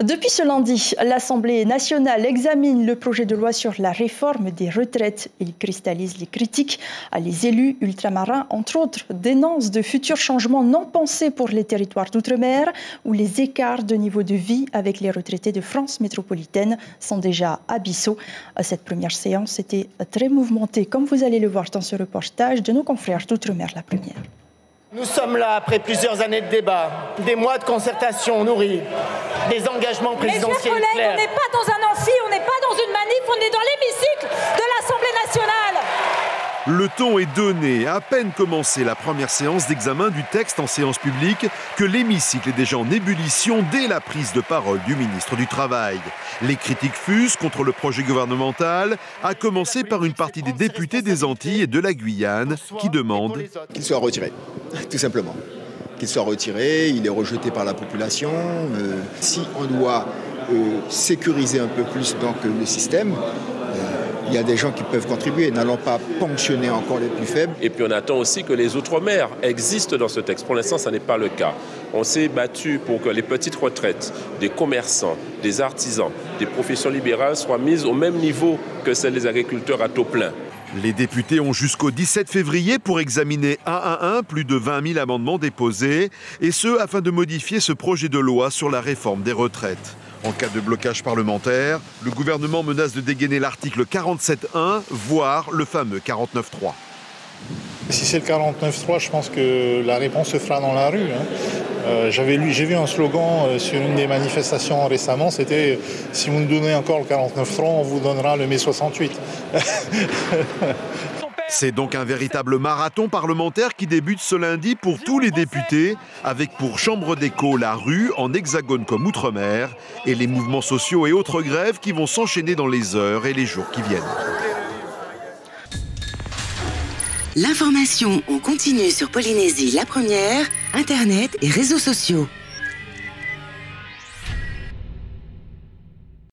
Depuis ce lundi, l'Assemblée nationale examine le projet de loi sur la réforme des retraites. Il cristallise les critiques. Les élus ultramarins, entre autres, dénoncent de futurs changements non pensés pour les territoires d'outre-mer où les écarts de niveau de vie avec les retraités de France métropolitaine sont déjà abyssaux. Cette première séance était très mouvementée, comme vous allez le voir dans ce reportage de nos confrères d'outre-mer, la première. Nous sommes là après plusieurs années de débat, des mois de concertation nourris, des engagements présidentiels clairs. Mes chers collègues, on n'est pas dans un amphi, on n'est pas dans une manif, on est dans l'hémicycle de l'Assemblée nationale. Le ton est donné, à peine commencé la première séance d'examen du texte en séance publique que l'hémicycle est déjà en ébullition dès la prise de parole du ministre du Travail. Les critiques fusent contre le projet gouvernemental, à commencer par une partie des députés des Antilles et de la Guyane qui demandent qu'il soit retiré, tout simplement. Qu'il soit retiré, il est rejeté par la population. Si on doit sécuriser un peu plus donc, le système, il y a des gens qui peuvent contribuer. N'allons pas ponctionner encore les plus faibles. Et puis on attend aussi que les outre-mer existent dans ce texte. Pour l'instant, ça n'est pas le cas. On s'est battu pour que les petites retraites des commerçants, des artisans, des professions libérales soient mises au même niveau que celles des agriculteurs à taux plein. Les députés ont jusqu'au 17 février pour examiner un à un plus de 20 000 amendements déposés, et ce afin de modifier ce projet de loi sur la réforme des retraites. En cas de blocage parlementaire, le gouvernement menace de dégainer l'article 47.1, voire le fameux 49.3. Si c'est le 49.3, je pense que la réponse se fera dans la rue. J'ai vu un slogan sur une des manifestations récemment, c'était « Si vous nous donnez encore le 49.3, on vous donnera le mai 68 ». C'est donc un véritable marathon parlementaire qui débute ce lundi pour tous les députés, avec pour chambre d'écho la rue, en hexagone comme outre-mer, et les mouvements sociaux et autres grèves qui vont s'enchaîner dans les heures et les jours qui viennent. L'information en continu sur Polynésie la première, Internet et réseaux sociaux.